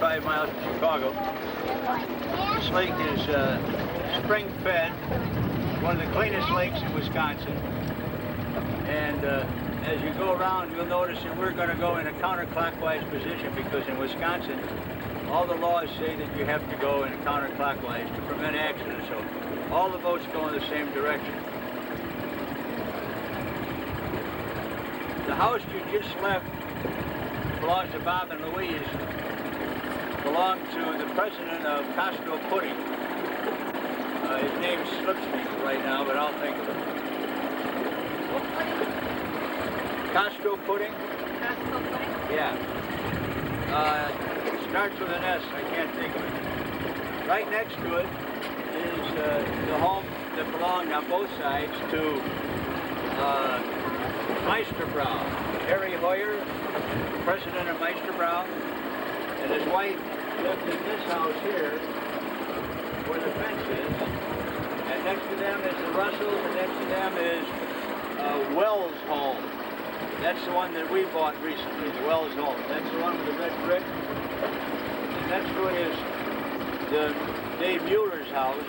25 miles from Chicago. This lake is spring-fed, one of the cleanest lakes in Wisconsin. And as you go around, you'll notice that we're going to go in a counterclockwise position because in Wisconsin, all the laws say that you have to go in a counterclockwise to prevent accidents. So all the boats go in the same direction. The house you just left belongs to Bob and Louise, belonged to the president of Costco Pudding. His name slips me right now, but I'll think of it. What pudding? Costco Pudding? Costco pudding? Yeah. It starts with an S, I can't think of it. Right next to it is the home that belonged on both sides to Meisterbrau. Harry Hoyer, president of Meisterbrau, and his wife lived in this house here, where the fence is. And next to them is the Russells, and next to them is Wells home. That's the one that we bought recently, the Wells home. That's the one with the red brick. And next to it is the Dave Mueller's house.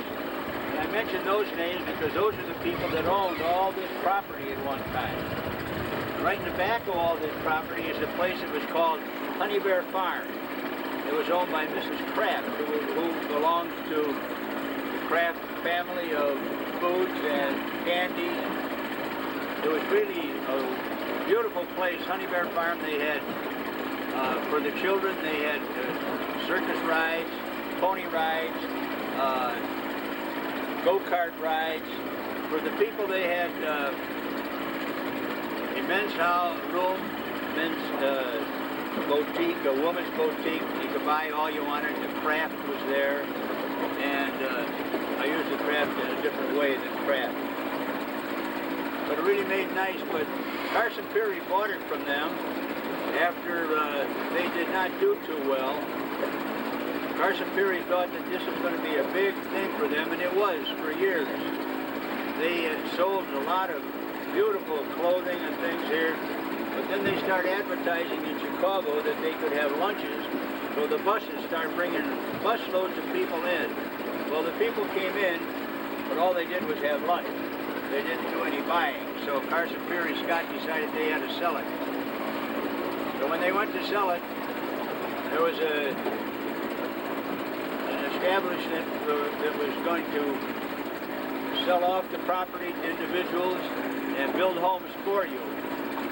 And I mention those names because those are the people that owned all this property at one time. Right in the back of all this property is a place that was called Honey Bear Farm. It was owned by Mrs. Kraft, who belongs to the Kraft family of foods and candy. It was really a beautiful place, Honey Bear Farm. They had, for the children, they had circus rides, pony rides, go-kart rides. For the people, they had a men's room, men's boutique, a woman's boutique. You could buy all you wanted. The Kraft was there, and I used the Kraft in a different way than Kraft. But it really made nice. But Carson Peary bought it from them after they did not do too well. Carson Peary thought that this was going to be a big thing for them, and it was for years. They sold a lot of beautiful clothing and things here, but then they started advertising in Chicago that they could have lunches, so the buses started bringing busloads of people in. Well, the people came in, but all they did was have lunch. They didn't do any buying, so Carson Peary Scott decided they had to sell it. So when they went to sell it, there was an establishment that was going to sell off the property to individuals and build homes for you.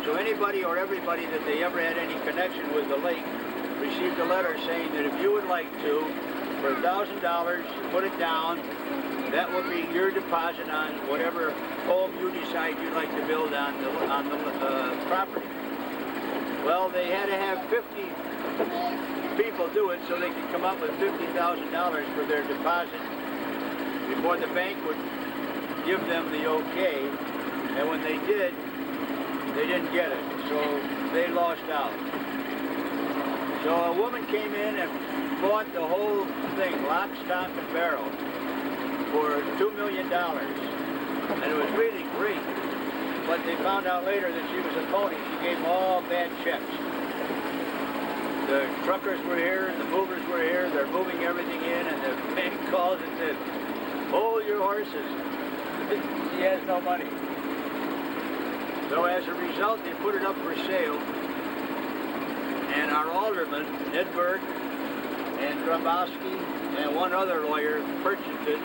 So anybody or everybody that they ever had any connection with the lake received a letter saying that if you would like to, for $1,000, put it down, that will be your deposit on whatever home you decide you'd like to build on the property. Well, they had to have 50 people do it so they could come up with $50,000 for their deposit before the bank would give them the okay. And when they did, they didn't get it, so they lost out. So a woman came in and bought the whole thing, lock, stock, and barrel, for $2 million. And it was really great. But they found out later that she was a phony. She gave them all bad checks. The truckers were here, and the movers were here. They're moving everything in, and the man calls and said, "Hold your horses." She has no money. So as a result, they put it up for sale, and our alderman, Edberg, and Drombowski, and one other lawyer purchased it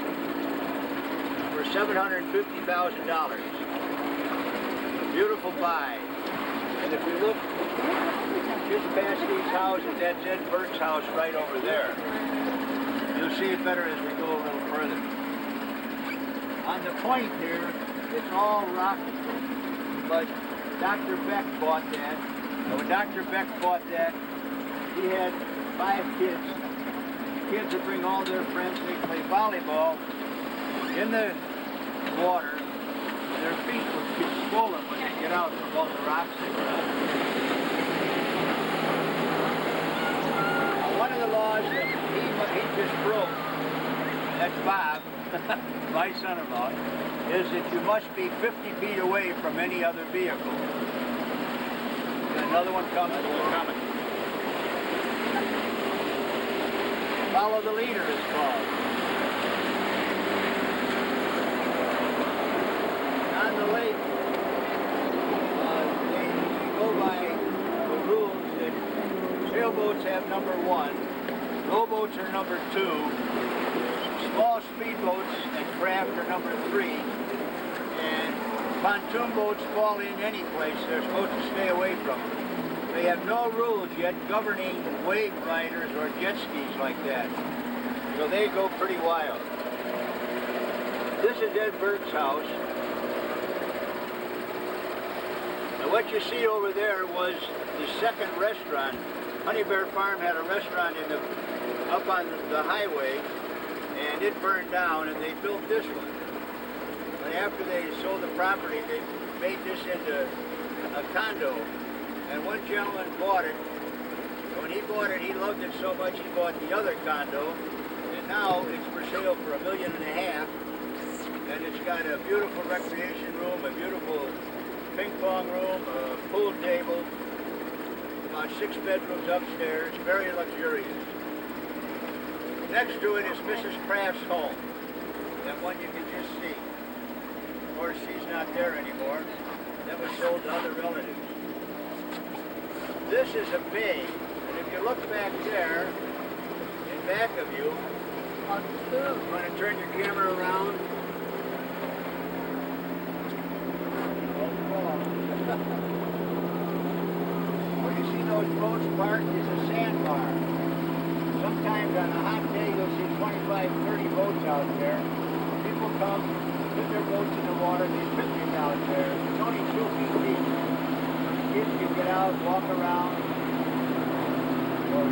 for $750,000. A beautiful buy. And if you look just past these houses, that's Ed Burke's house right over there. You'll see it better as we go a little further. On the point here, it's all rocky. But Dr. Beck bought that. And when Dr. Beck bought that, he had 5 kids. The kids would bring all their friends. They play volleyball in the water. Their feet would get swollen when they get out from all the rocks they were on. One of the laws that he just broke, that's Bob, my son-in-law, is that you must be 50 feet away from any other vehicle. Another one coming. Follow the leader is called. On the lake, they go by the rules that sailboats have number 1, rowboats are number 2, small speedboats and craft are number 3, and pontoon boats fall in any place. They're supposed to stay away from them. They have no rules yet governing wave riders or jet skis like that. So they go pretty wild. This is Ed Berg's house. Now what you see over there was the second restaurant. Honey Bear Farm had a restaurant up on the highway, and it burned down, and they built this one. But after they sold the property, they made this into a condo. And one gentleman bought it. And when he bought it, he loved it so much he bought the other condo. And now it's for sale for $1.5 million. And it's got a beautiful recreation room, a beautiful ping pong room, a pool table, about 6 bedrooms upstairs, very luxurious. Next to it is Mrs. Kraft's home. That one you can just see. Of course, she's not there anymore. That was sold to other relatives. This is a bay, and if you look back there, in back of you, you want to turn your camera around. Where you see those boats parked is a sandbar. Sometimes on a hot day you'll see 25, 30 boats out there. People come, put their boats in the water, they picnic out there. It's only 2 feet deep. Kids can get out, walk around, or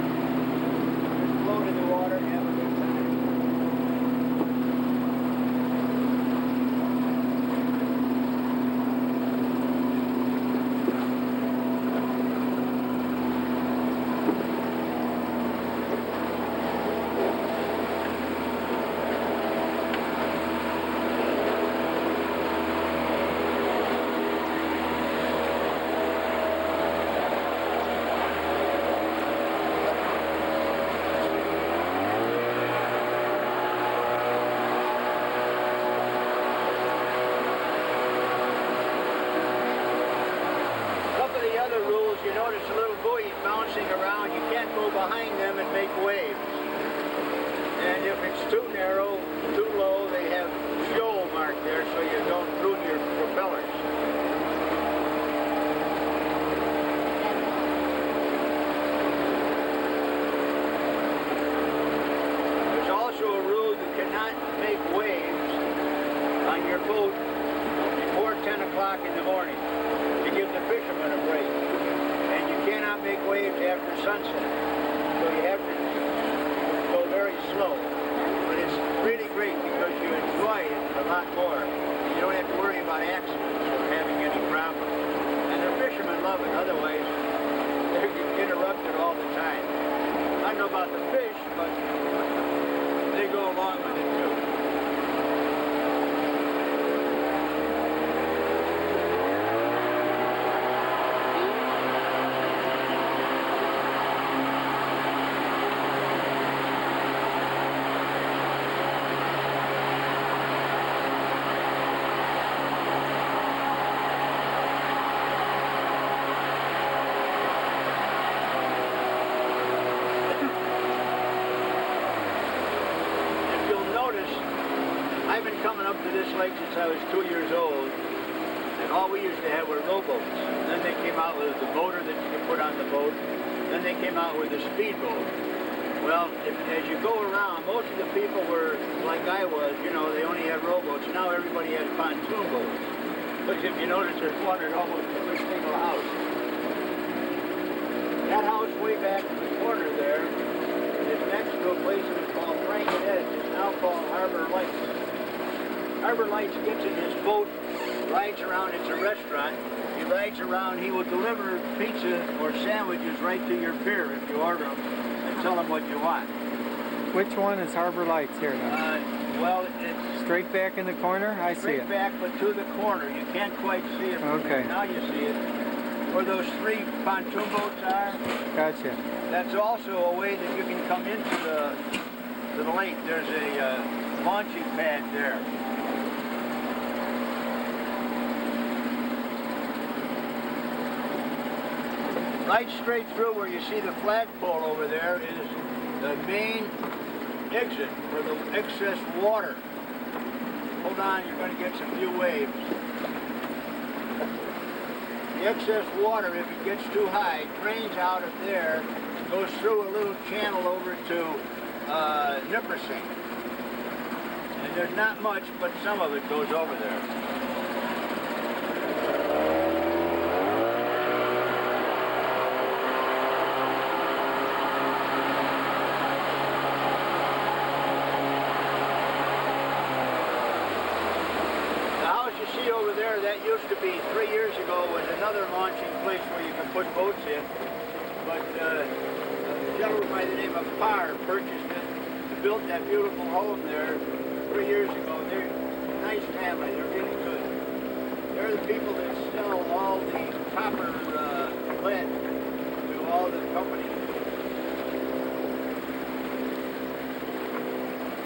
just float in the water and have a good time. You notice a little buoy bouncing around. You can't go behind them and make waves. And if it's too narrow, too low, they have shoal marked there so you don't ruin your propellers. There's also a rule you cannot make waves on your boat before 10 o'clock in the morning to give the fishermen a break. Cannot make waves after sunset, so you have to go very slow. But it's really great because you enjoy it a lot more. You don't have to worry about accidents or having any problems. And the fishermen love it, otherwise they're interrupted all the time. I don't know about the fish, but they go along with it too. I've been coming up to this lake since I was 2 years old, and all we used to have were rowboats. Then they came out with the motor that you could put on the boat. Then they came out with the speedboat. Well, as you go around, most of the people were like I was, you know, they only had rowboats. Now everybody has pontoon boats. But if you notice, there's one at almost every single house. That house way back in the corner there is next to a place that's called Frank and Ed's. It's now called Harbor Lights. Harbor Lights gets in his boat, rides around. It's a restaurant. He rides around. He will deliver pizza or sandwiches right to your pier if you order them and tell him what you want. Which one is Harbor Lights here now? Well, it's straight back in the corner? I see it. Straight back, but to the corner. You can't quite see it. Okay. Now you see it. Where those 3 pontoon boats are. Gotcha. That's also a way that you can come into the to the lake, there's a launching pad there. Right straight through where you see the flagpole over there is the main exit for the excess water. Hold on, you're going to get some few waves. The excess water, if it gets too high, drains out of there, goes through a little channel over to Nippersink. And there's not much, but some of it goes over there. That used to be 3 years ago was another launching place where you could put boats in, but a gentleman by the name of Parr purchased it, built that beautiful home there 3 years ago. They're a nice family, they're really good. They're the people that sell all the copper lead to all the companies.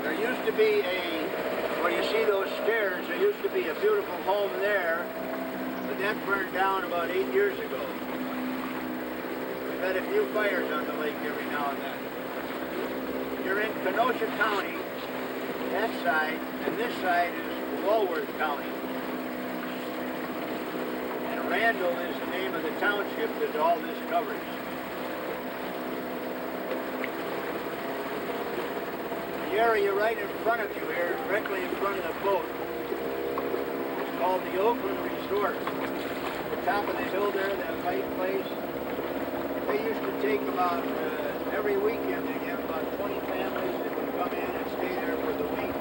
There used to be where you see those stairs, there used to be a beautiful home there, but that burned down about 8 years ago. We've had a few fires on the lake every now and then. You're in Kenosha County, that side, and this side is Walworth County. And Randall is the name of the township that all this covers. The area right in front of you here, directly in front of the boat, is called the Oakland Resort. The top of the hill there, that white place, they used to take about, every weekend they have about 20 families that would come in and stay there for the week.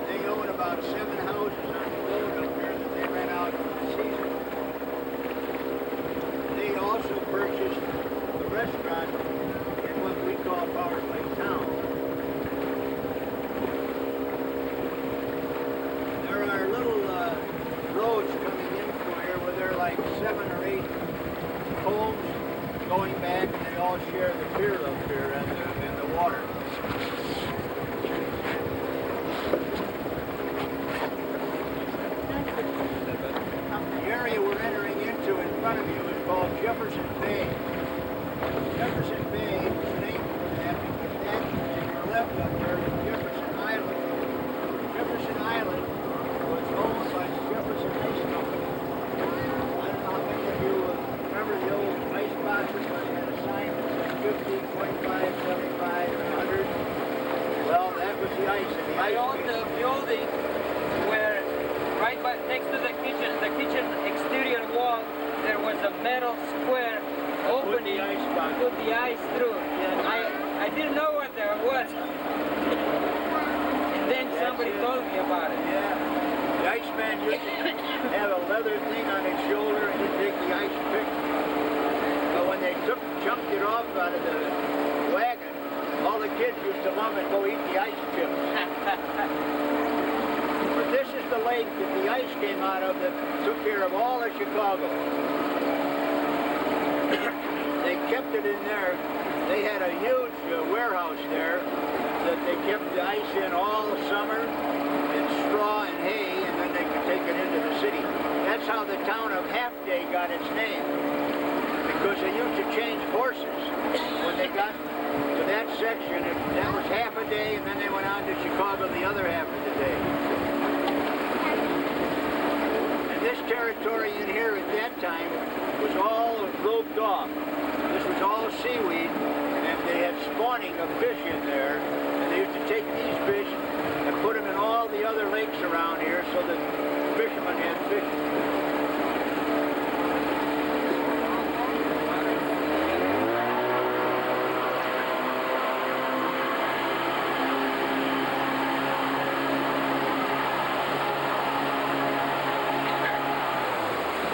They own about 7 houses on the road up there that they rent out for the season. They also purchased a restaurant in what we call Powers Lake Town. Roads coming in through here where there are like 7 or 8 homes going back, and they all share the pier up here and the water. The area we're entering into in front of you is called Jefferson Bay. Jefferson Bay is named for that because that to your left up there is Jefferson Island. Jefferson Island was owned by Jefferson Ice Company. I don't know how many of you remember the old ice boxes when they had a sign that said 50, 25, 75, or 100. Well, that was the ice. And the I ice owned the building where, right next to the kitchen exterior wall, there was a metal square opening to put the ice through. Yeah. I didn't know what that was. And then somebody told me about it. Yeah. The Iceman used to have a leather thing on his shoulder and he'd take the ice pick. But when they chunked it off out of the wagon, all the kids used to love and go eat the ice chips. But this is the lake that the ice came out of that took care of all of Chicago. They kept it in there. They had a huge warehouse there that they kept the ice in all summer in straw and hay, and then they could take it into the city. That's how the town of Half Day got its name, because they used to change horses when they got to that section. That was half a day, and then they went on to Chicago the other half of the day. And this territory in here at that time was all roped off. This was all seaweed, and they had spawning of fish in there, and they used to take these fish and put them in all the other lakes around here so that fishermen had fish.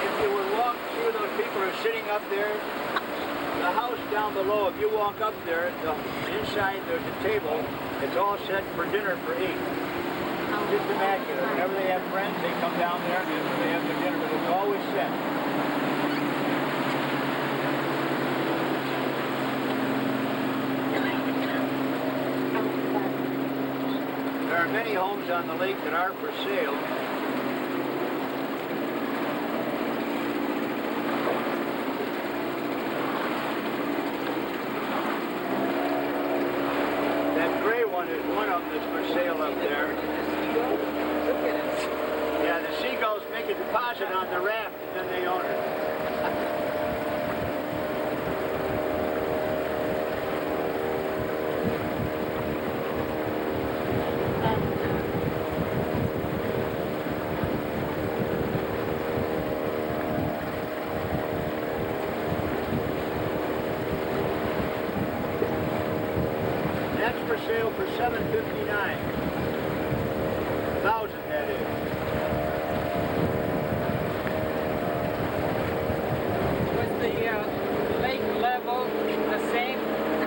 If you would walk through, those people are sitting up there. The house down below, if you walk up there, inside there's a table. It's all set for dinner for 8. Just immaculate. Whenever they have friends, they come down there and they have their dinner, but it's always set. are many homes on the lake that are for sale. That gray one is one of them that's for sale up there. Look at it. Yeah, the seagulls make a deposit on the raft and then they own it. That's for sale for $759,000, that is. Was the lake level the same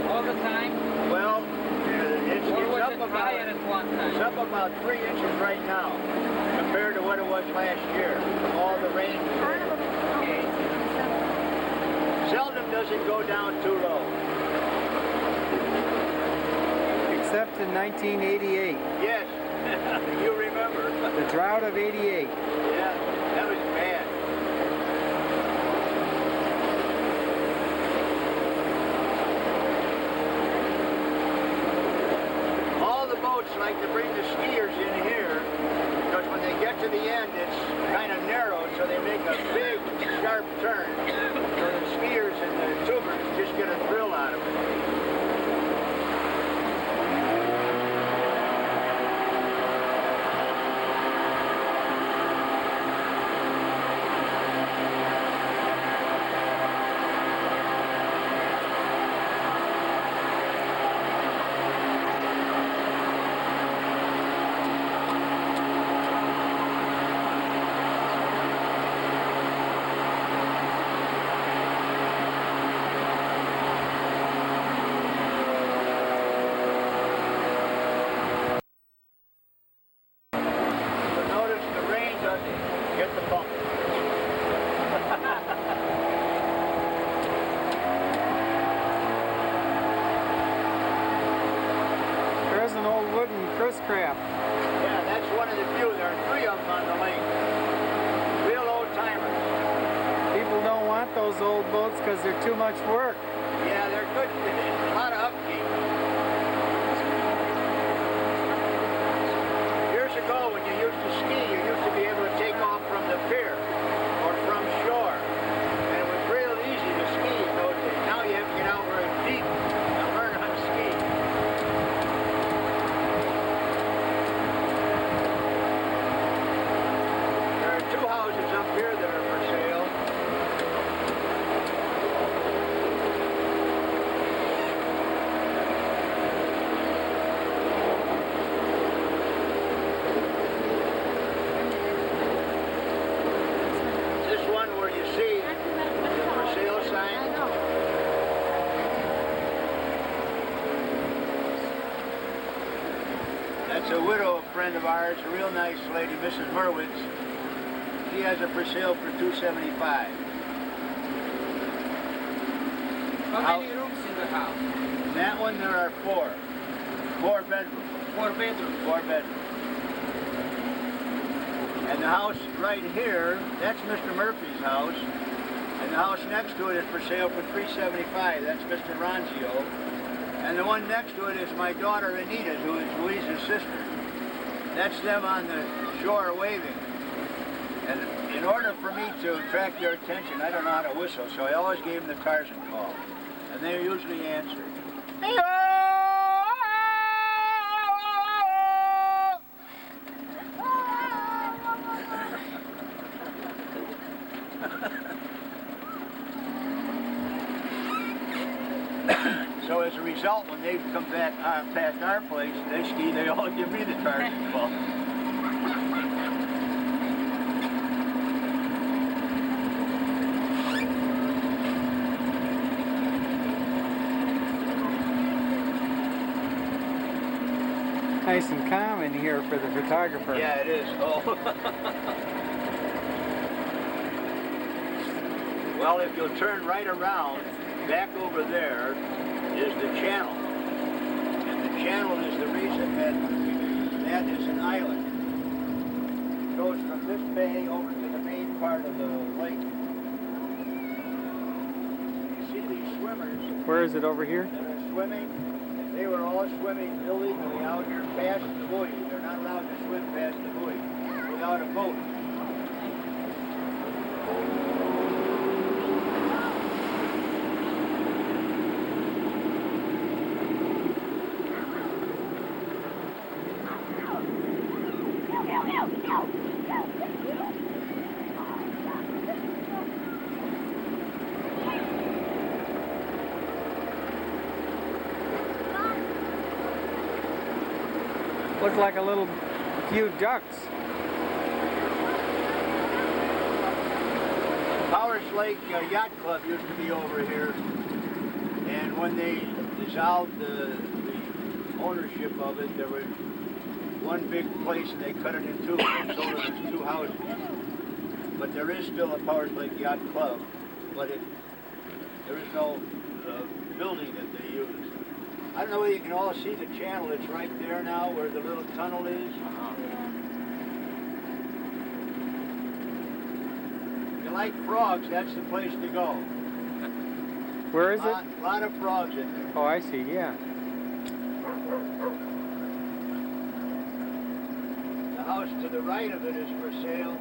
all the time? Well, it's Or was up it about higher at one it's time? up about 3 inches right now compared to what it was last year. All the rain. Seldom does it go down too low. Except in 1988, Yes, you remember. the drought of '88. Yeah, that was bad. All the boats like to bring the skiers in here because when they get to the end it's kind of narrow, so they make a big sharp turn. So the skiers and the tubers just get a thrill out of it. But notice the rain doesn't get the bump. There's an old wooden Chris craft. Yeah, that's one of the few. There are 3 of them on the lake. Real old timers. People don't want those old boats because they're too much work. Yeah, they're good. A lot of upkeep. Years ago, when you used to ski, you used to be able to take off from the pier or from shore. And it was real easy to ski in those days. Now you have to get out where it's deep and learn how to ski. There are 2 houses up here that are for sale. This one where you see the for sale sign. That's a widow friend of ours, a real nice lady, Mrs. Merwitz. She has it for sale for $275,000. How many rooms in the house? In that one there are 4. 4 bedrooms. 4 bedrooms. 4 bedrooms. And the house right here, that's Mr. Murphy's house. And the house next to it is for sale for $375,000. That's Mr. Ronzio. And the one next to it is my daughter Anita's, who is Louise's sister. That's them on the shore waving. And in order for me to attract their attention, I don't know how to whistle, so I always gave them the Tarzan call. And they usually answer. So as a result, when they come back past our place, they ski, they all give me the Tarzan call. Nice and calm in here for the photographer. Yeah, it is. Oh. Well, if you'll turn right around, back over there is the channel. And the channel is the reason that that is an island. It goes from this bay over to the main part of the lake. You see these swimmers Where is it, over here? that are swimming? They were all swimming illegally out here past the buoy. They're not allowed to swim past the buoy without a boat. Look like a little few ducks. Powers Lake Yacht Club used to be over here, and when they dissolved the ownership of it, there was one big place and they cut it in two and sold it as two houses. But there is still a Powers Lake Yacht Club, but there is no building that they use. I don't know whether you can all see the channel. It's right there now where the little tunnel is. If you like frogs, that's the place to go. Where is it? A lot of frogs in there. Oh, I see, yeah. The house to the right of it is for sale.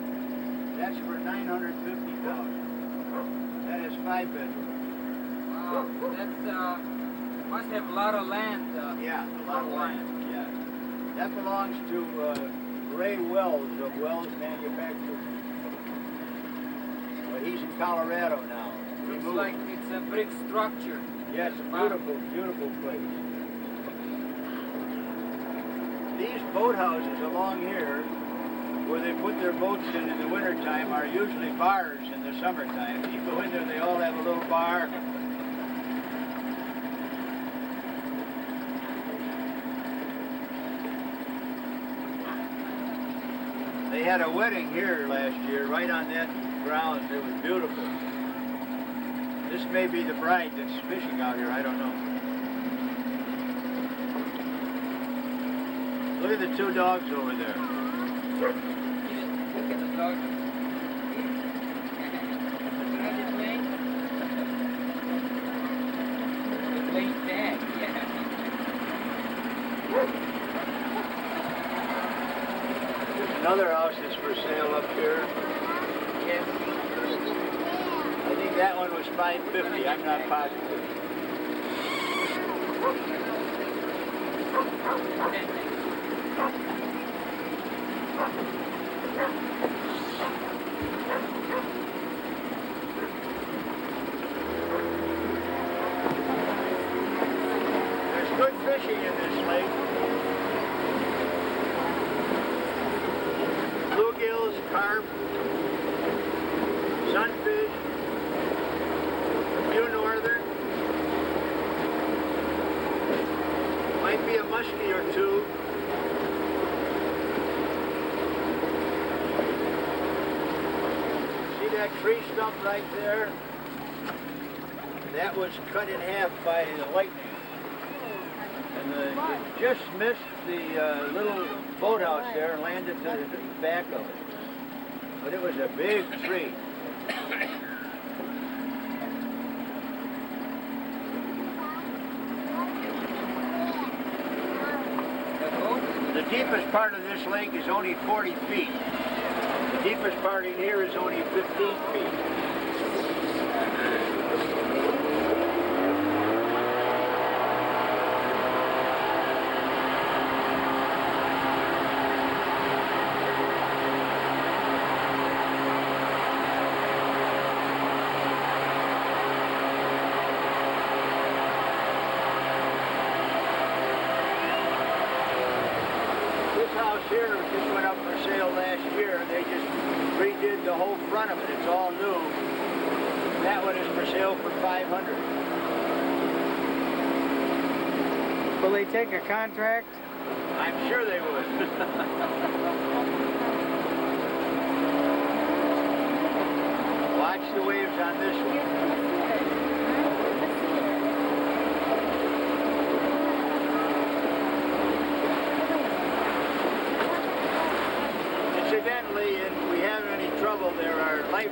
That's for $950,000. That is 5 bedrooms. Wow, that must have a lot of land. Yeah, a lot of land. Yeah, that belongs to Ray Wells of Wells Manufacturing. But he's in Colorado now. Looks like it's a brick structure. Yes, a beautiful, beautiful place. These boathouses along here, where they put their boats in the wintertime, are usually bars in the summertime. You go in there, they all have a little bar. They had a wedding here last year, right on that grounds. It was beautiful. This may be the bride that's fishing out here, I don't know. Look at the two dogs over there. Look at the dog. It's laid back, yeah. Another house is for sale up here. Yes. I think that one was $550. I'm not positive. There's good fishing in this lake. Bluegills, carp, sunfish, a few northern. Might be a muskie or two. See that tree stump right there? That was cut in half by the lightning. And it just missed the little boathouse there and landed to the back of it. But it was a big tree. The deepest part of this lake is only 40 feet. The deepest part in here is only 15 feet. Here just went up for sale last year. They just redid the whole front of it. It's all new. That one is for sale for $500. Will they take a contract? I'm sure they would. Watch the waves on this one. shovel, there are life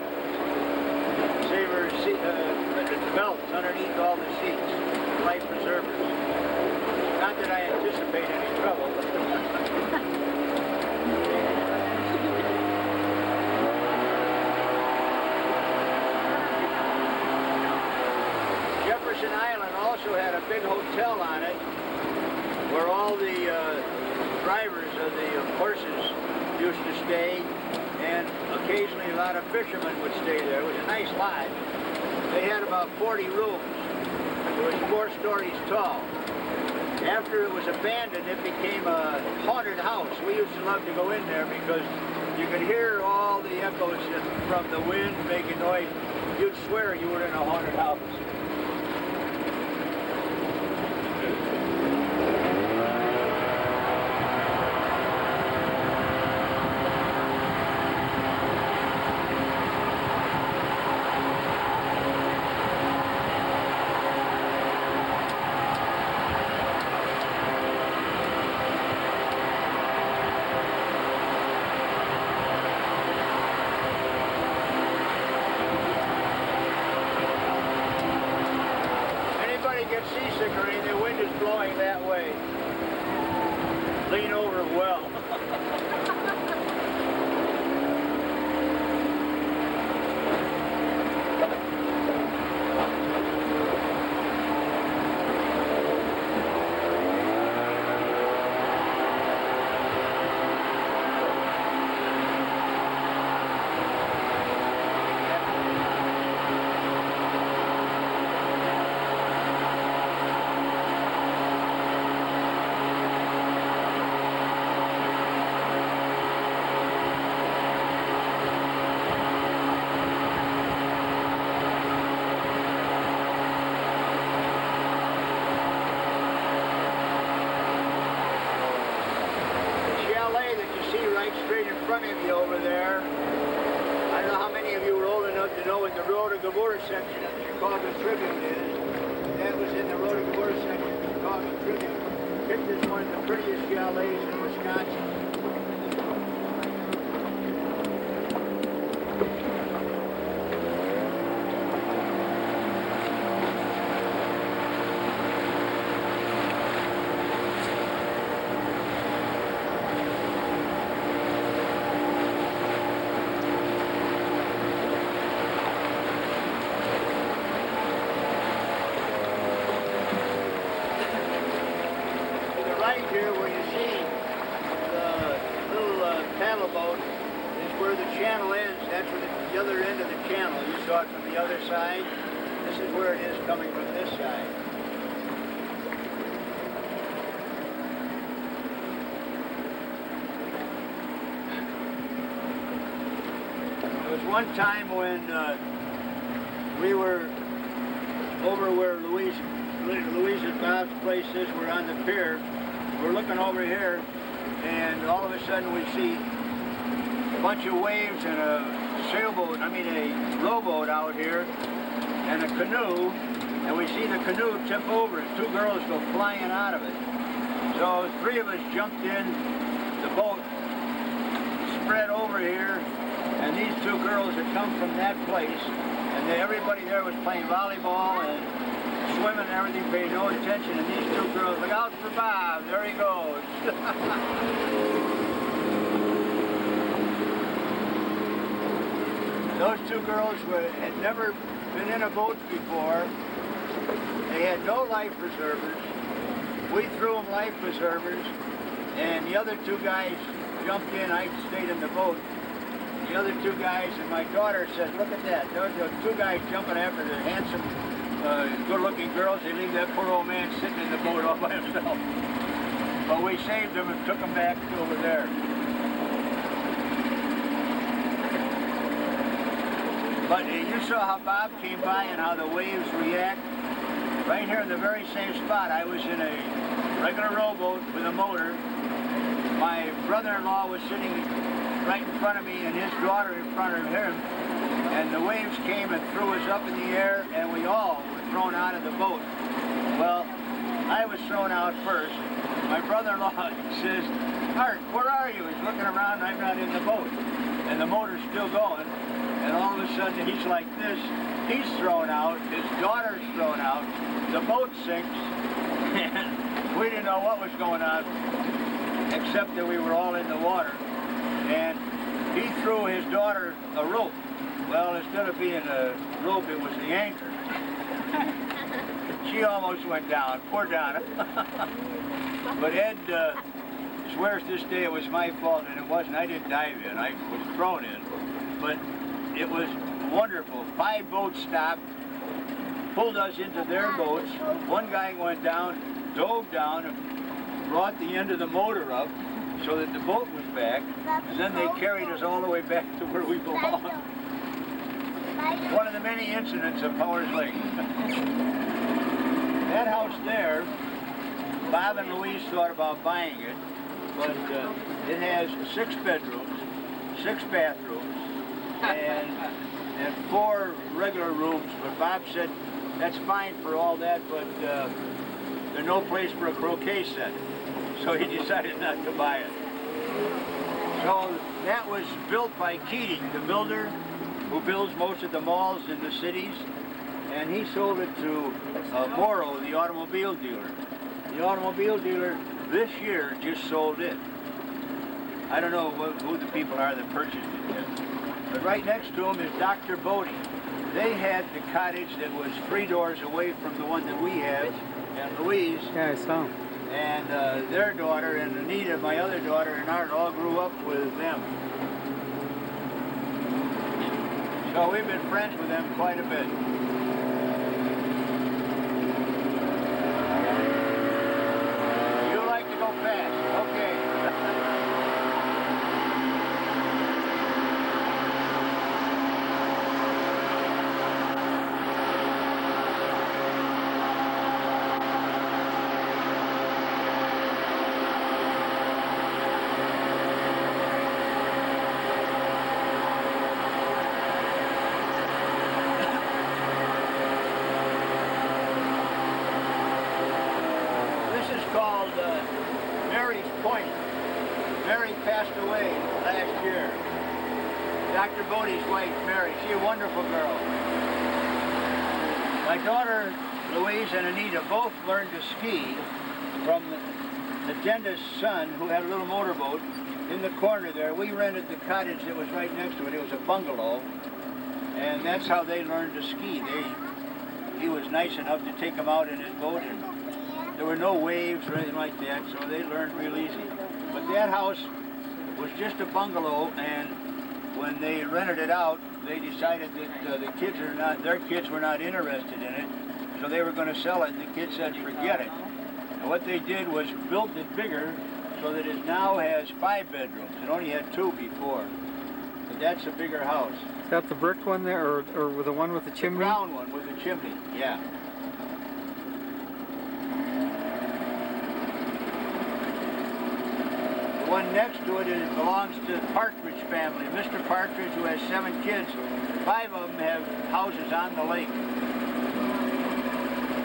saver belts underneath all the seats, life preservers. Not that I anticipate any trouble. Jefferson Island also had a big hotel on it where all the drivers of the horses used to stay, and occasionally a lot of fishermen would stay there. It was a nice lodge. They had about 40 rooms. It was 4 stories tall. After it was abandoned, it became a haunted house. We used to love to go in there because you could hear all the echoes from the wind making noise. You'd swear you were in a haunted house. Get seasick or anything, the wind is blowing that way. Lean over well. Straight in front of you over there. I don't know how many of you were old enough to know what the Road to Gabor section of the Chicago Tribune is. That was in the Road to Gabor section of the Chicago Tribune. Picked as one of the prettiest chalets in Wisconsin. Here where you see the little paddle boat is where the channel ends. That's where the other end of the channel. You saw it from the other side. This is where it is coming from this side. There was one time when we were over where Louise and Bob's place is. We're on the pier. We're looking over here, and all of a sudden we see a bunch of waves and a sailboat, a rowboat out here, and a canoe, and we see the canoe tip over and 2 girls go flying out of it. So 3 of us jumped in, the boat spread over here, and these 2 girls had come from that place, and everybody there was playing volleyball and swimming and everything, paid no attention, and these 2 girls, look out for Bob, there he goes. Those 2 girls had never been in a boat before. They had no life preservers. We threw them life preservers, and the other 2 guys jumped in. I stayed in the boat. The other 2 guys, and my daughter said, look at that, those are 2 guys jumping after the handsome good-looking girls. They leave that poor old man sitting in the boat all by himself. But we saved him and took him back to over there. But you saw how Bob came by and how the waves react. Right here in the very same spot, I was in a regular rowboat with a motor. My brother-in-law was sitting right in front of me and his daughter in front of him. And the waves came and threw us up in the air, and we all were thrown out of the boat. Well, I was thrown out first. my brother-in-law says, Art, where are you? He's looking around, I'm not in the boat. And the motor's still going. And all of a sudden he's like this. He's thrown out, his daughter's thrown out, the boat sinks, and we didn't know what was going on, except that we were all in the water. And he threw his daughter a rope. Well, instead of being a rope, it was the anchor. She almost went down, poor Donna. But Ed swears this day it was my fault, and it wasn't. I didn't dive in, I was thrown in. But it was wonderful. 5 boats stopped, pulled us into their boats. One guy went down, dove down, and brought the end of the motor up so that the boat was back, and then they carried us all the way back to where we belonged. One of the many incidents of Powers Lake. That house there, Bob and Louise thought about buying it, but it has 6 bedrooms, 6 bathrooms, and 4 regular rooms. But Bob said that's fine for all that, but there's no place for a croquet set. So he decided not to buy it. So that was built by Keating, the builder who builds most of the malls in the cities, and he sold it to Morrow, the automobile dealer. The automobile dealer this year just sold it. I don't know who the people are that purchased it yet. But right next to him is Dr. Bodie. They had the cottage that was 3 doors away from the one that we have, and Louise. Yeah, I saw them. And their daughter, and Anita, my other daughter, and Art all grew up with them. So we've been friends with them quite a bit. You like to go fast, okay. Dr. Bodie's wife, Mary, she's a wonderful girl. My daughter, Louise, and Anita both learned to ski from the dentist's son, who had a little motorboat in the corner there. We rented the cottage that was right next to it. It was a bungalow, and that's how they learned to ski. He was nice enough to take them out in his boat, and there were no waves or anything like that, so they learned real easy. But that house was just a bungalow, and when they rented it out, they decided that their kids were not interested in it, so they were going to sell it, and the kids said, forget it. And what they did was built it bigger so that it now has 5 bedrooms. It only had 2 before. But that's a bigger house. Is that the brick one there, or the one with the chimney? The brown one with the chimney, yeah. The one next to it belongs to the Partridge family. Mr. Partridge, who has 7 kids, 5 of them have houses on the lake.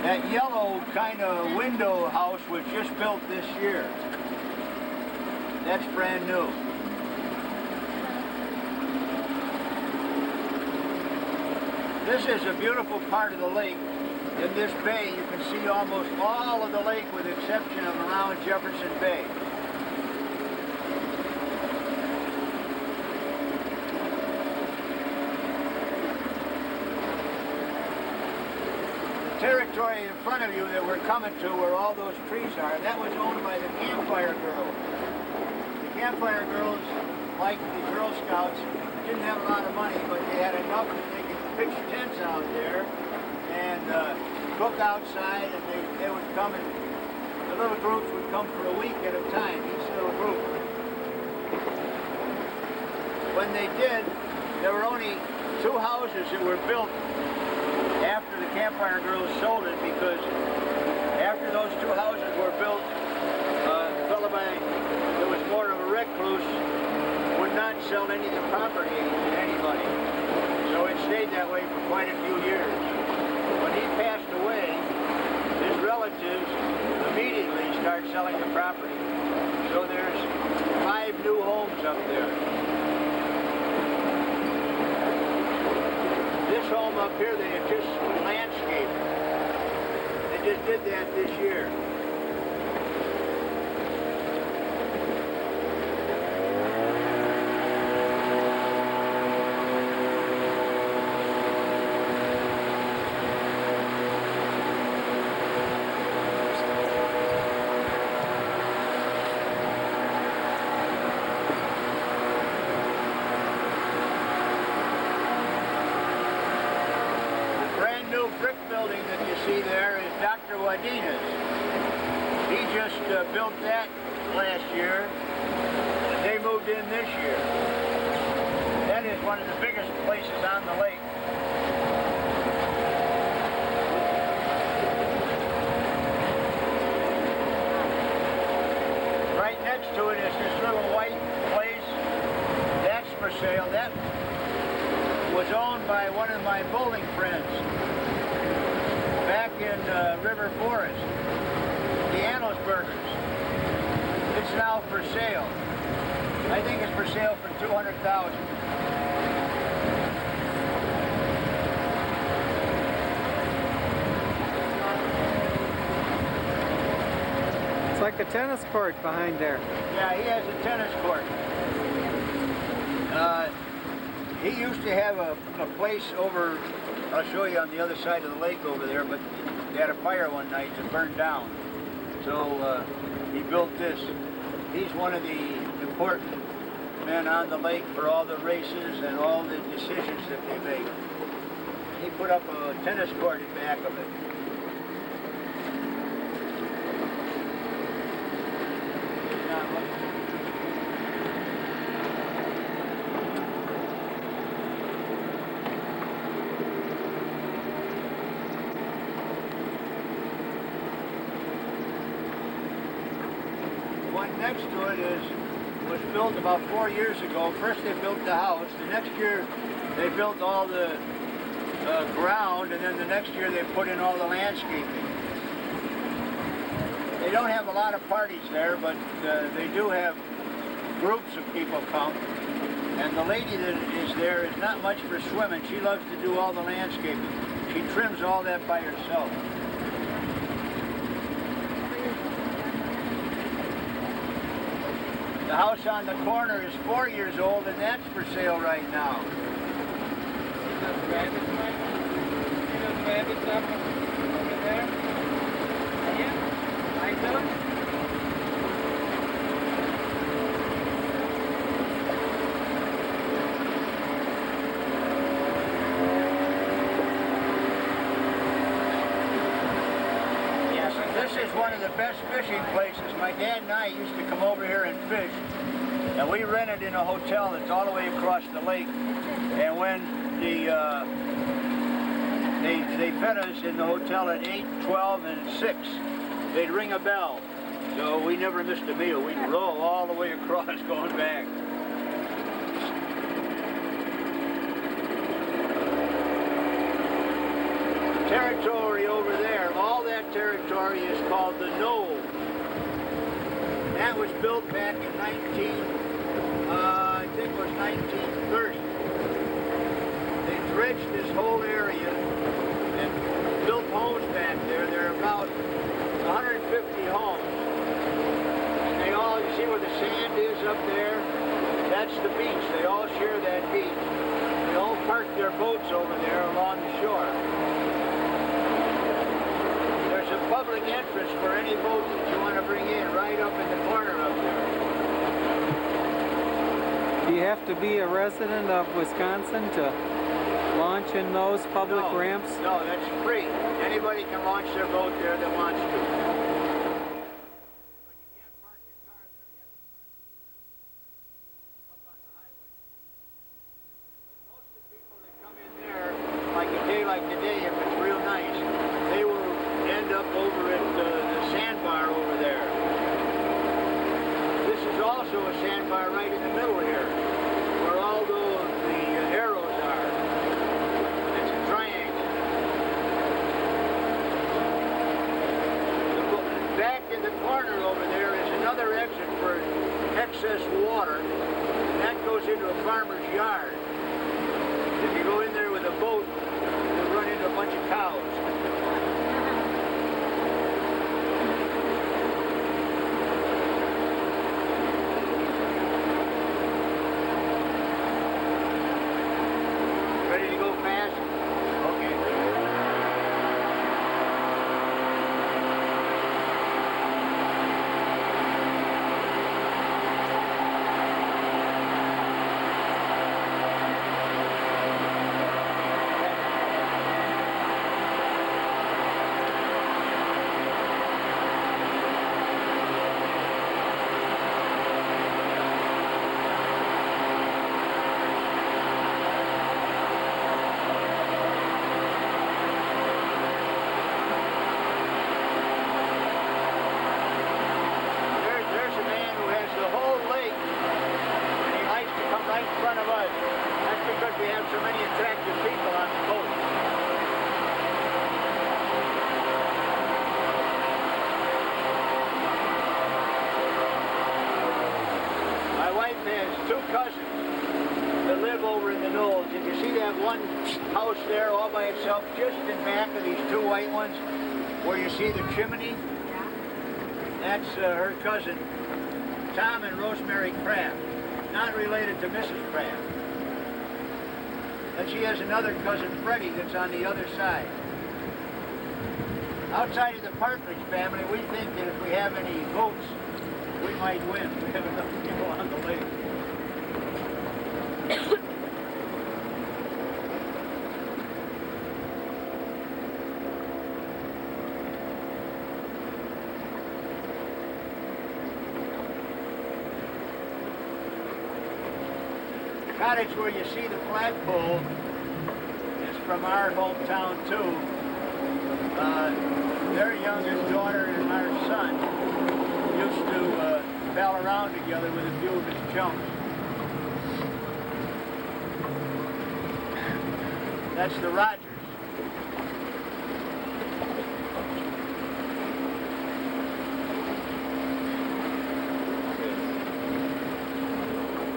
That yellow kind of window house was just built this year. That's brand new. This is a beautiful part of the lake. In this bay, you can see almost all of the lake with the exception of around Jefferson Bay. Territory in front of you that we're coming to, where all those trees are, that was owned by the Campfire Girls. The Campfire Girls, like the Girl Scouts, didn't have a lot of money, but they had enough that they could pitch tents out there and cook outside, and they would come, and the little groups would come for a week at a time, each little group. When they did, there were only 2 houses that were built after the Campfire Girls sold it, because after those 2 houses were built, a fellow that was more of a recluse would not sell any of the property to anybody. So it stayed that way for quite a few years. When he passed away, his relatives immediately started start selling the property. So there's 5 new homes up there. This home up here, they had just landscaped. They just did that this year. Brick building that you see there is Dr. Wadina's. He just built that last year, and they moved in this year. That is one of the biggest places on the lake. Right next to it is this little white place. That's for sale. That was owned by one of my bowling friends back in River Forest, the Annosburgers. It's now for sale. I think it's for sale for $200,000. It's like a tennis court behind there. Yeah, he has a tennis court. He used to have a place over, I'll show you on the other side of the lake over there, but he had a fire one night that burned down. So he built this. He's one of the important men on the lake for all the races and all the decisions that they make. He put up a tennis court in back of it. Next to it was built about 4 years ago. First they built the house. The next year they built all the ground, and then the next year they put in all the landscaping. They don't have a lot of parties there, but they do have groups of people come. And the lady that is there is not much for swimming. She loves to do all the landscaping. She trims all that by herself. The house on the corner is 4 years old, and that's for sale right now. See those rabbits, Michael? See those rabbits up over there? Yeah, like those? This is one of the best fishing places. My dad and I used to come over here and fish, and we rented in a hotel that's all the way across the lake. And when they fed us in the hotel at 8, 12, and 6, they'd ring a bell. So we never missed a meal. We'd row all the way across going back. Territory over there, all that territory is called the Knoll. That was built back in I think it was 1930. They dredged this whole area and built homes back there. There are about 150 homes. And they all, you see where the sand is up there? That's the beach. They all share that beach. They all park their boats over there along the shore. There's a public entrance for any boat that you want to bring in, right up in the corner up there. Do you have to be a resident of Wisconsin to launch in those public ramps? No, that's free. Anybody can launch their boat there that wants to. exit for excess water, and that goes into a farmer's yard. If you go in there with a boat, you'll run into a bunch of cows. Ready to go fast? Okay. There's a man who has the whole lake, and he likes to come right in front of us. That's because we have so many attractive people on the boat. My wife has two cousins that live over in the Knolls. If you see that one house there all by itself, just in back of these two white ones, where you see the chimney, that's her cousin, Tom and Rosemary Kraft. Not related to Mrs. Kraft. And she has another cousin, Freddie, that's on the other side. Outside of the Partridge family, we think that if we have any votes, we might win. We have enough people on the lake. The cottage where you see the flagpole is from our hometown too. Their youngest daughter and our son used to pal around together with a few of his chums. That's the Rogers.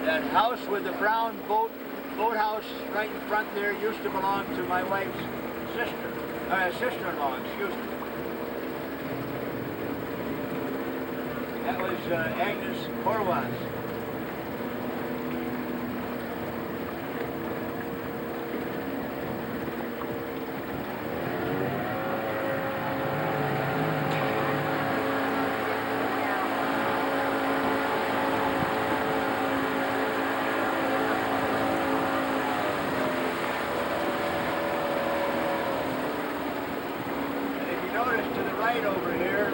That house with the brown boathouse right in front there used to belong to my wife's sister-in-law, excuse me. That was Agnes Horwath. Over here,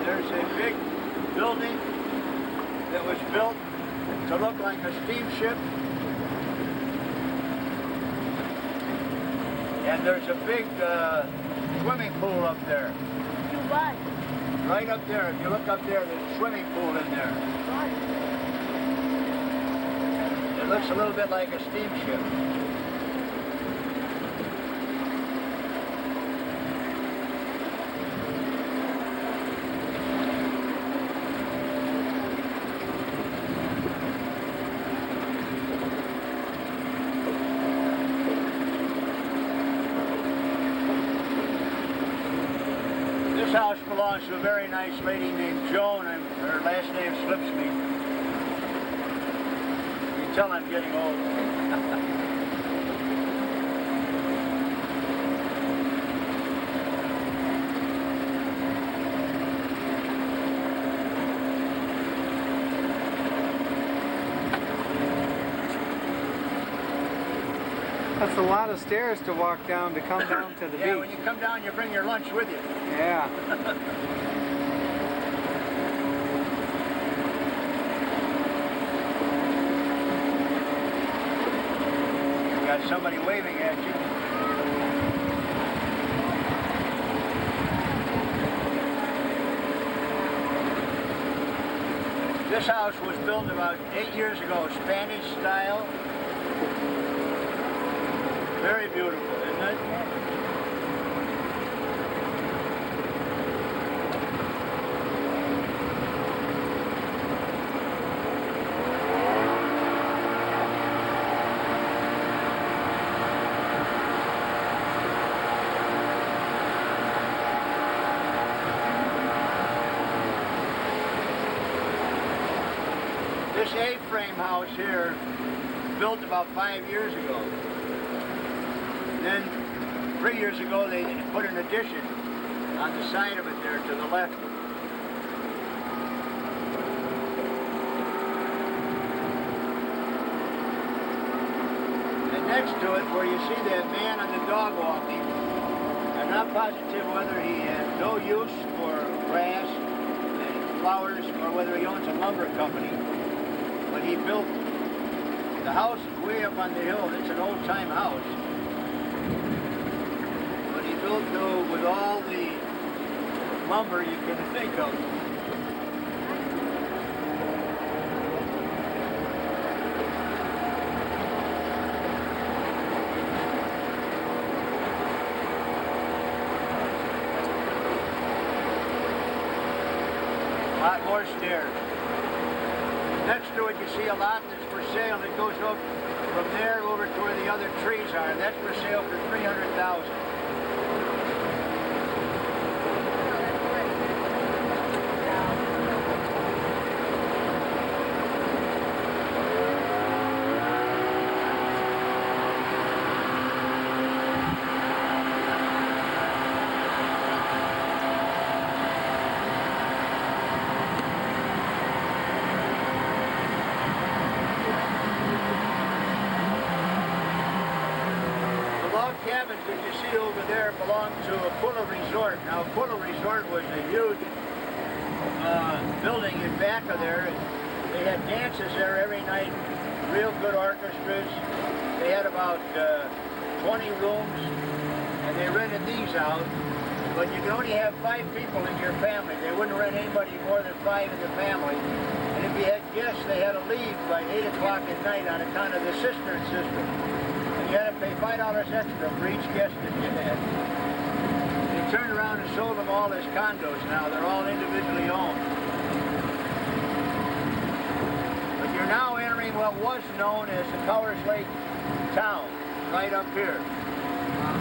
there's a big building that was built to look like a steamship, and there's a big swimming pool up there. What? Right up there, if you look up there, there's a swimming pool in there. It looks a little bit like a steamship. This house belongs to a very nice lady named Joan, and her last name slips me. You can tell I'm getting old. That's a lot of stairs to walk down to come down to the Yeah, beach. when you come down, you bring your lunch with you. Yeah. You got somebody waving at you. This house was built about 8 years ago, Spanish style. Very beautiful, isn't it? This A-frame house here, built about 5 years ago. And then 3 years ago they put an addition on the side of it there to the left. And next to it, where you see that man on the dog walking, I'm not positive whether he has no use for grass and flowers or whether he owns a lumber company. But he built, the house is way up on the hill. It's an old-time house. But he built with all the lumber you can think of. A lot more stairs. Next to it you see a lot that's for sale that goes up from there over to where the other trees are. That's for sale for $300,000. Cabins that you see over there belong to a polo resort. Now, a polo resort was a huge building in back of there. They had dances there every night, real good orchestras. They had about 20 rooms, and they rented these out. But you could only have 5 people in your family. They wouldn't rent anybody more than 5 in the family. And if you had guests, they had to leave by 8 o'clock at night on account of the cistern system. You had to pay $5 extra for each guest that you had. They turned around and sold them all as condos now. They're all individually owned. But you're now entering what was known as the Cowers Lake town, right up here.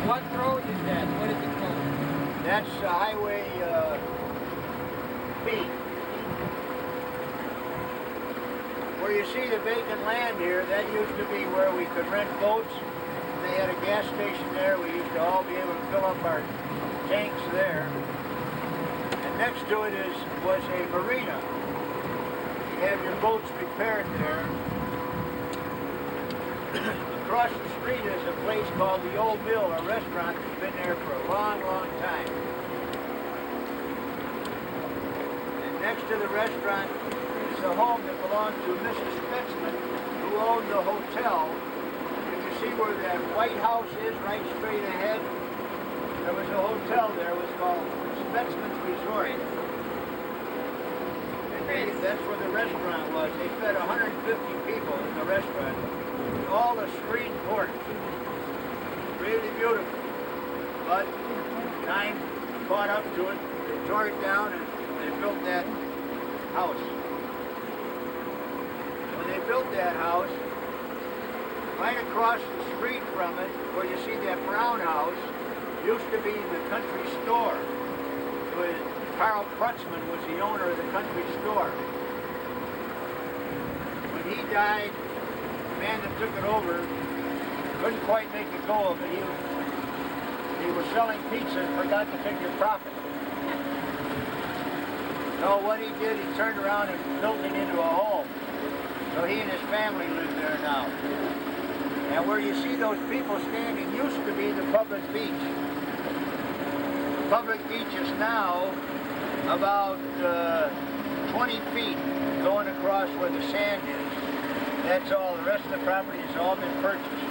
What road is that? What is it called? That's Highway B. Where you see the vacant land here, that used to be where we could rent boats. They had a gas station there. We used to all be able to fill up our tanks there. And next to it was a marina. You have your boats repaired there. Across the street is a place called the Old Mill, a restaurant that's been there for a long, long time. And next to the restaurant is a home that belonged to Mrs. Spitzman, who owned the hotel. See where that White House is, right straight ahead? There was a hotel there. It was called Spitzman's Resort. And that's where the restaurant was. They fed 150 people in the restaurant. All the screen porch. Really beautiful. But time caught up to it. They tore it down and they built that house. When they built that house, right across the street from it, where you see that brown house, used to be the country store. Carl Prutzman was the owner of the country store. When he died, the man that took it over couldn't quite make a go of it. He was selling pizza and forgot to take his profit. So what he did, he turned around and built it into a home. So he and his family live there now. And where you see those people standing used to be the public beach. The public beach is now about 20 feet going across where the sand is. That's all. The rest of the property has all been purchased.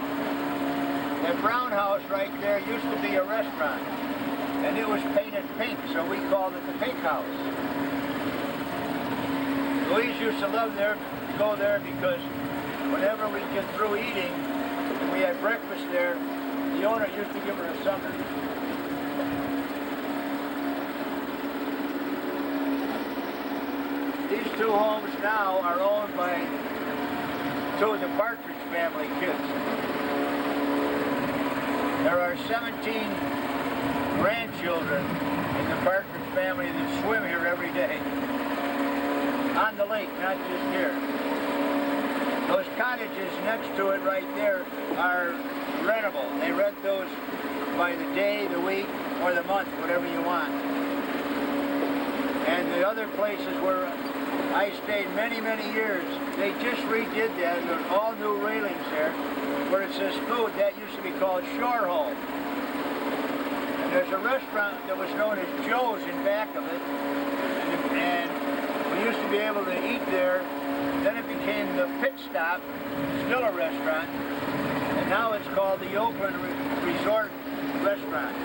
That brown house right there used to be a restaurant. And it was painted pink, so we called it the Pink House. Louise used to love to go there because whenever we get through eating, we had breakfast there, the owner used to give her a supper. These 2 homes now are owned by 2 of the Partridge family kids. There are 17 grandchildren in the Partridge family that swim here every day. On the lake, not just here. Those cottages next to it right there are rentable. They rent those by the day, the week, or the month, whatever you want. And the other places where I stayed many, many years, they just redid that. There's all new railings there. Where it says food, that used to be called Shore Home. And there's a restaurant that was known as Joe's in back of it. And we used to be able to eat there. Then it became the Pit Stop, still a restaurant. And now it's called the Oakland Resort Restaurant.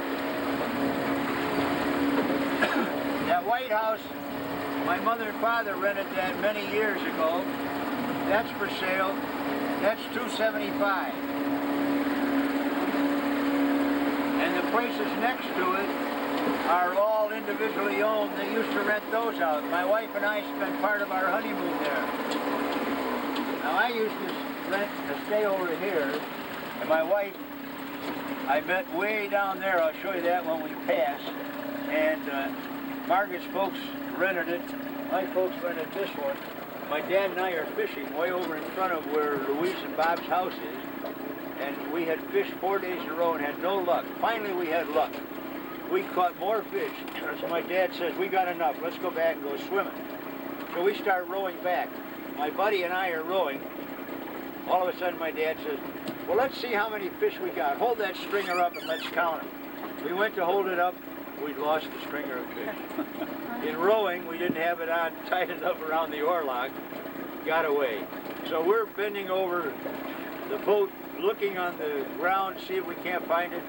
That White House, my mother and father rented that many years ago. That's for sale. That's $275. And the places next to it are all individually owned. They used to rent those out. My wife and I spent part of our honeymoon there. Now I used to stay over here, and my wife, I met way down there. I'll show you that when we pass. And Margaret's folks rented it. My folks rented this one. My dad and I are fishing way over in front of where Louise and Bob's house is. And we had fished 4 days in a row and had no luck. Finally we had luck. We caught more fish. So my dad says, we got enough. Let's go back and go swimming. So we start rowing back. My buddy and I are rowing. All of a sudden my dad says, well, let's see how many fish we got. Hold that stringer up and let's count them. We went to hold it up. We'd lost the stringer of fish. In rowing, we didn't have it on tight enough around the oarlock. Got away. So we're bending over the boat, looking on the ground to see if we can't find it.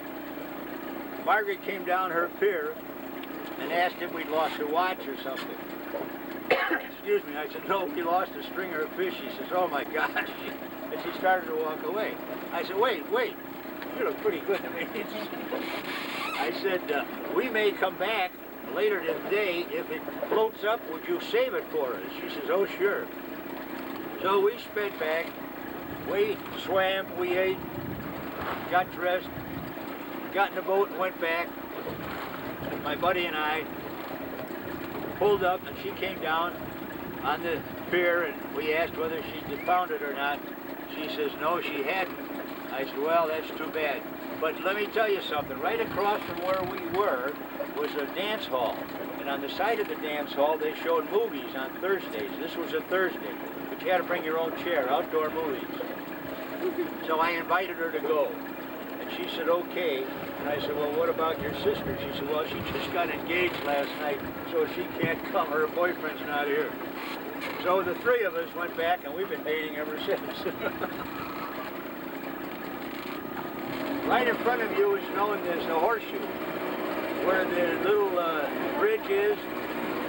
Margaret came down her pier and asked if we'd lost a watch or something. Excuse me. I said, no, we lost a stringer of fish. She says, oh my gosh. And she started to walk away. I said, wait, you look pretty good to me. I said, we may come back later today. If it floats up, would you save it for us? She says, oh sure. So we sped back, we swam, we ate, got dressed, got in the boat and went back. My buddy and I pulled up and she came down on the pier and we asked whether she'd found it or not. She says, no, she hadn't. I said, well, that's too bad. But let me tell you something. Right across from where we were was a dance hall. And on the side of the dance hall, they showed movies on Thursdays. This was a Thursday. But you had to bring your own chair, outdoor movies. So I invited her to go. And she said, okay. And I said, well, what about your sister? She said, well, she just got engaged last night, so she can't come. Her boyfriend's not here. So the three of us went back, and we've been dating ever since. Right in front of you is known as the horseshoe, where the little bridge is.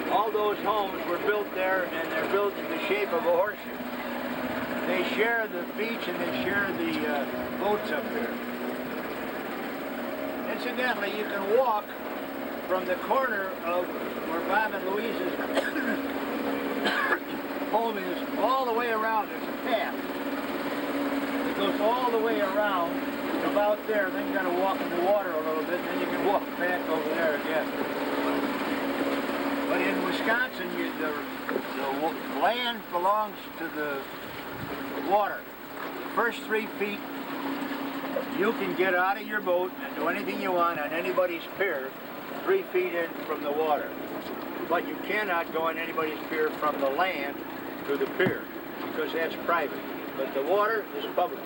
All those homes were built there, and they're built in the shape of a horseshoe. They share the beach and they share the boats up there. Incidentally, you can walk from the corner of where Bob and Louise's home is all the way around. There's a path. It goes all the way around. About there, then you got to walk in the water a little bit, then you can walk back over there again. But in Wisconsin, the land belongs to the water. The first 3 feet, you can get out of your boat and do anything you want on anybody's pier 3 feet in from the water. But you cannot go on anybody's pier from the land to the pier, because that's private. But the water is public.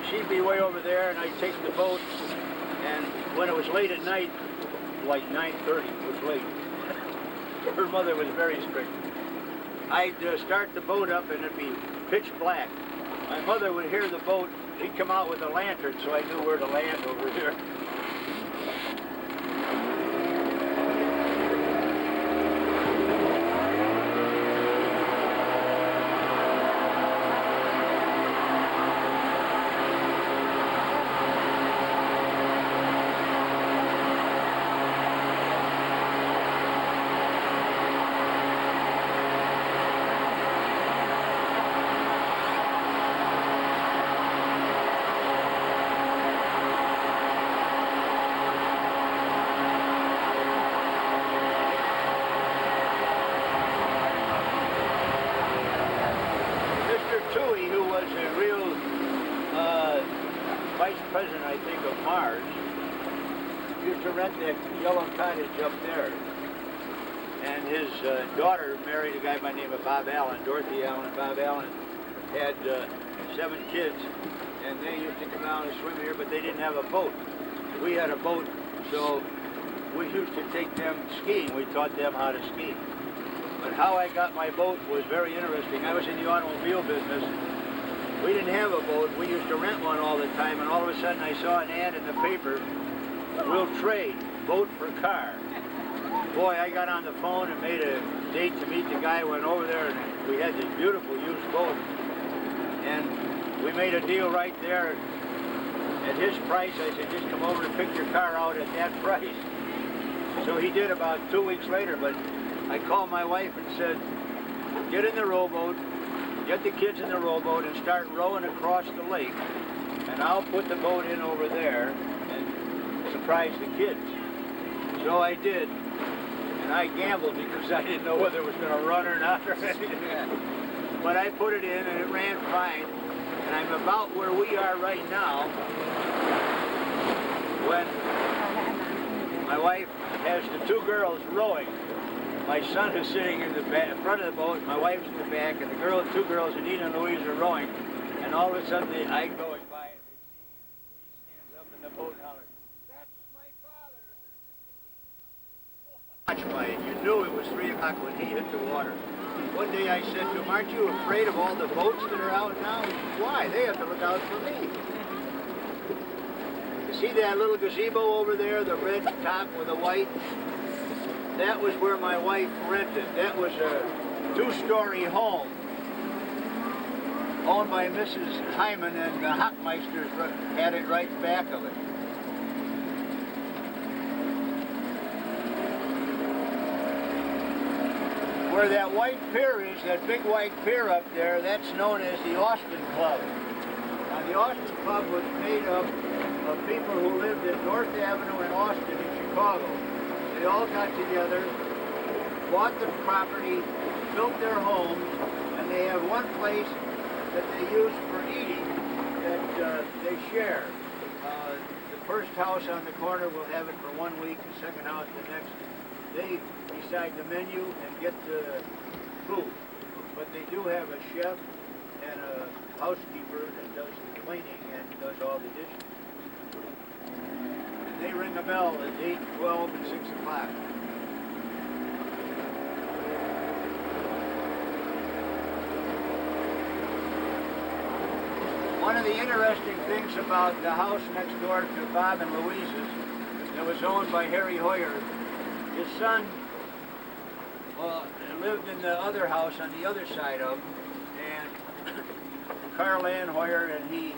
She'd be way over there, and I'd take the boat, and when it was late at night, like 9:30, it was late. Her mother was very strict. I'd start the boat up, and it'd be pitch black. My mother would hear the boat. She'd come out with a lantern, so I knew where to land over here. vice president, I think, of Mars, used to rent that yellow cottage up there. And his daughter married a guy by the name of Bob Allen, Dorothy Allen. Bob Allen had 7 kids, and they used to come out and swim here, but they didn't have a boat. We had a boat, so we used to take them skiing. We taught them how to ski. But how I got my boat was very interesting. I was in the automobile business. We didn't have a boat. We used to rent one all the time, and all of a sudden I saw an ad in the paper, "We'll trade, boat for car." Boy, I got on the phone and made a date to meet the guy, went over there, and we had this beautiful used boat. And we made a deal right there at his price. I said, just come over and pick your car out at that price. So he did about 2 weeks later, but I called my wife and said, get in the rowboat, get the kids in the rowboat and start rowing across the lake, and I'll put the boat in over there and surprise the kids. So I did, and I gambled because I didn't know whether it was going to run or not or anything. But I put it in and it ran fine, and I'm about where we are right now when my wife has the 2 girls rowing. My son is sitting in the front of the boat, my wife's in the back, and the 2 girls, Anita and Louise, are rowing. And all of a sudden, I going by, and Louise stands up in the boat and hollers, "That's my father!" Watch by it. You knew it was 3 o'clock when he hit the water. One day I said to him, "Aren't you afraid of all the boats that are out now?" He said, "Why? They have to look out for me." You see that little gazebo over there, the red top with the white? That was where my wife rented. That was a 2-story home owned by Mrs. Hyman, and the Hockmeisters had it right back of it. Where that white pier is, that big white pier up there, that's known as the Austin Club. Now, the Austin Club was made up of people who lived at North Avenue in Austin in Chicago. They all got together, bought the property, built their homes, and they have one place that they use for eating that they share. The first house on the corner will have it for 1 week, the second house the next. They decide the menu and get the food. But they do have a chef and a housekeeper that does the cleaning and does all the dishes. And they ring a bell at 8, 12, and 6 o'clock. One of the interesting things about the house next door to Bob and Louise's that was owned by Harry Hoyer, his son lived in the other house on the other side of him, and Carl Ann Hoyer and he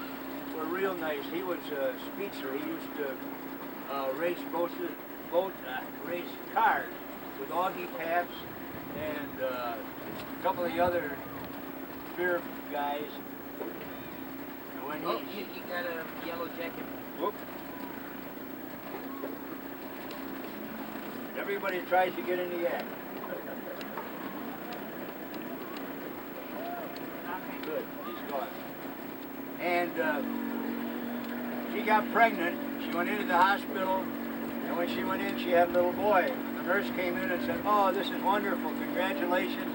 were real nice. He was a speedster. He used to race race cars with Augie Paps and a couple of the other beer guys. And when you got a yellow jacket. Whoop. Everybody tries to get in the act. Good, he's gone. And she got pregnant. She went into the hospital, and when she went in, she had a little boy. The nurse came in and said, "Oh, this is wonderful. Congratulations.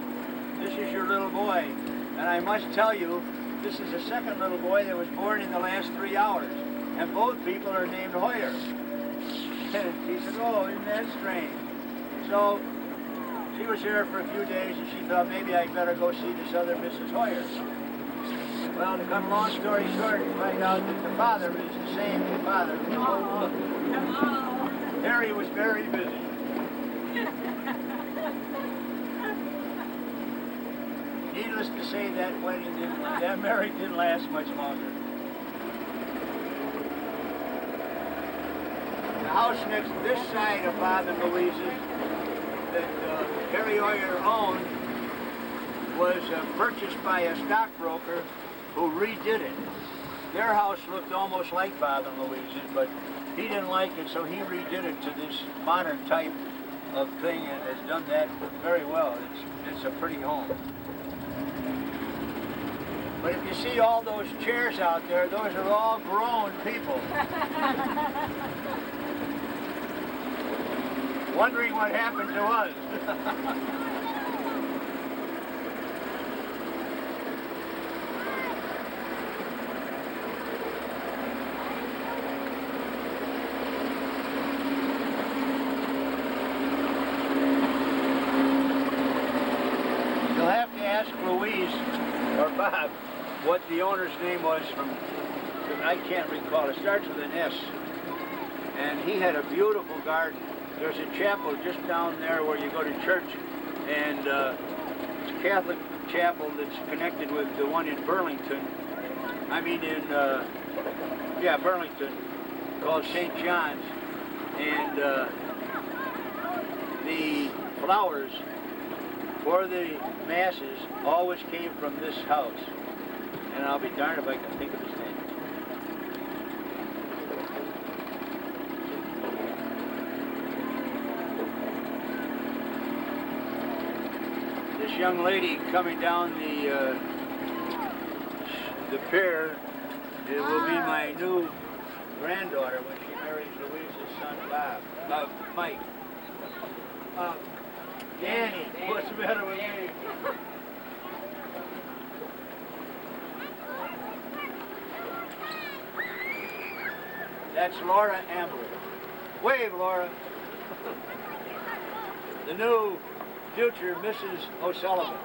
This is your little boy. And I must tell you, this is the second little boy that was born in the last 3 hours. And both people are named Hoyer." And she said, "Oh, isn't that strange?" So she was here for a few days, and she thought maybe I'd better go see this other Mrs. Hoyer. Well, to cut a long story short, you find out that the father is the same father. Harry was very busy. Needless to say, that marriage didn't last much longer. The house next to this side of Bob and Louise's that Harry Hoyer owned was purchased by a stockbroker who redid it. Their house looked almost like Bob and Louise's, but he didn't like it, so he redid it to this modern type of thing and has done that very well. It's a pretty home. But But if you see all those chairs out there, those are all grown people. Wondering what happened to us. You'll have to ask Louise or Bob what the owner's name was from, I can't recall. It starts with an S. And he had a beautiful garden. There's a chapel just down there where you go to church, and it's a Catholic chapel that's connected with the one in Burlington. I mean yeah, Burlington, called St. John's. And the flowers for the masses always came from this house. And I'll be darned if I can think of his name. This young lady coming down the pier, it will be my new granddaughter when she marries Louise's son Bob. Mike. Danny, what's the matter with me? That's Laura Amber. Wave, Laura. The new future Mrs. O'Sullivan.